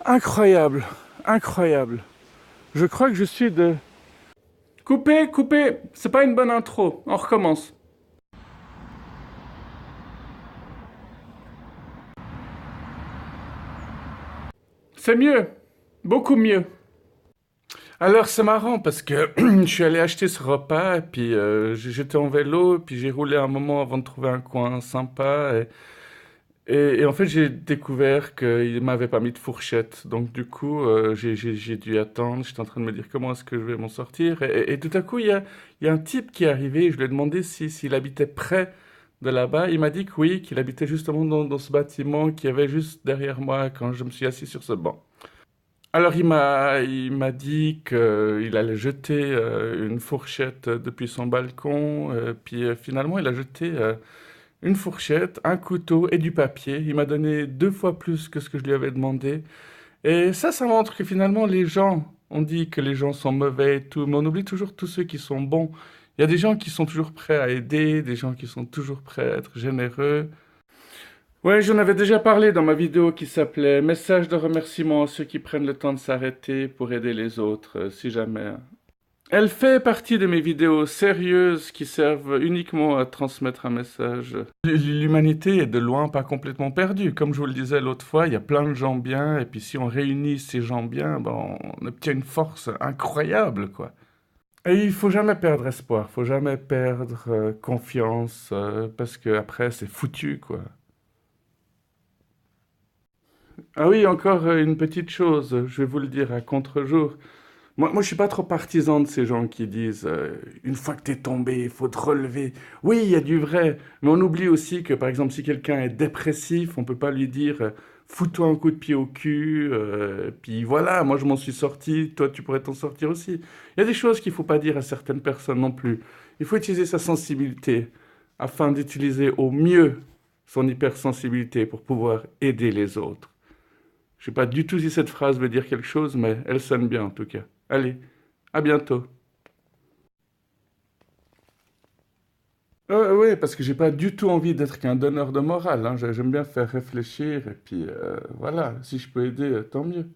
Incroyable, incroyable. Je crois que je suis de... Coupez, coupez, c'est pas une bonne intro, on recommence. C'est mieux, beaucoup mieux. Alors c'est marrant parce que je suis allé acheter ce repas et puis j'étais en vélo, puis j'ai roulé un moment avant de trouver un coin sympa et en fait j'ai découvert qu'il m'avait pas mis de fourchette. Donc du coup j'ai dû attendre, j'étais en train de me dire comment est-ce que je vais m'en sortir et tout à coup il y a un type qui est arrivé, je lui ai demandé s'il habitait près de là-bas. Il m'a dit que oui, qu'il habitait justement dans ce bâtiment qui avait juste derrière moi quand je me suis assis sur ce banc. Alors il m'a dit qu'il allait jeter une fourchette depuis son balcon, puis finalement il a jeté une fourchette, un couteau et du papier. Il m'a donné 2 fois plus que ce que je lui avais demandé. Et ça montre que finalement les gens, on dit que les gens sont mauvais et tout, mais on oublie toujours tous ceux qui sont bons. Il y a des gens qui sont toujours prêts à aider, des gens qui sont toujours prêts à être généreux. Ouais, j'en avais déjà parlé dans ma vidéo qui s'appelait Message de remerciement à ceux qui prennent le temps de s'arrêter pour aider les autres, si jamais. Elle fait partie de mes vidéos sérieuses qui servent uniquement à transmettre un message. L'humanité est de loin pas complètement perdue. Comme je vous le disais l'autre fois, il y a plein de gens bien, et puis si on réunit ces gens bien, ben, on obtient une force incroyable, quoi. Et il faut jamais perdre espoir, faut jamais perdre confiance, parce que après c'est foutu, quoi. Ah oui, encore une petite chose, je vais vous le dire à contre-jour. Moi, je suis pas trop partisan de ces gens qui disent une fois que t'es tombé, il faut te relever. Oui, il y a du vrai, mais on oublie aussi que, par exemple, si quelqu'un est dépressif, on peut pas lui dire fous-toi un coup de pied au cul, puis voilà, moi je m'en suis sorti, toi tu pourrais t'en sortir aussi. Il y a des choses qu'il faut pas dire à certaines personnes non plus. Il faut utiliser sa sensibilité afin d'utiliser au mieux son hypersensibilité pour pouvoir aider les autres. Je sais pas du tout si cette phrase veut dire quelque chose, mais elle sonne bien en tout cas. Allez, à bientôt. Oui, parce que j'ai pas du tout envie d'être qu'un donneur de morale, hein. J'aime bien faire réfléchir et puis voilà, si je peux aider, tant mieux.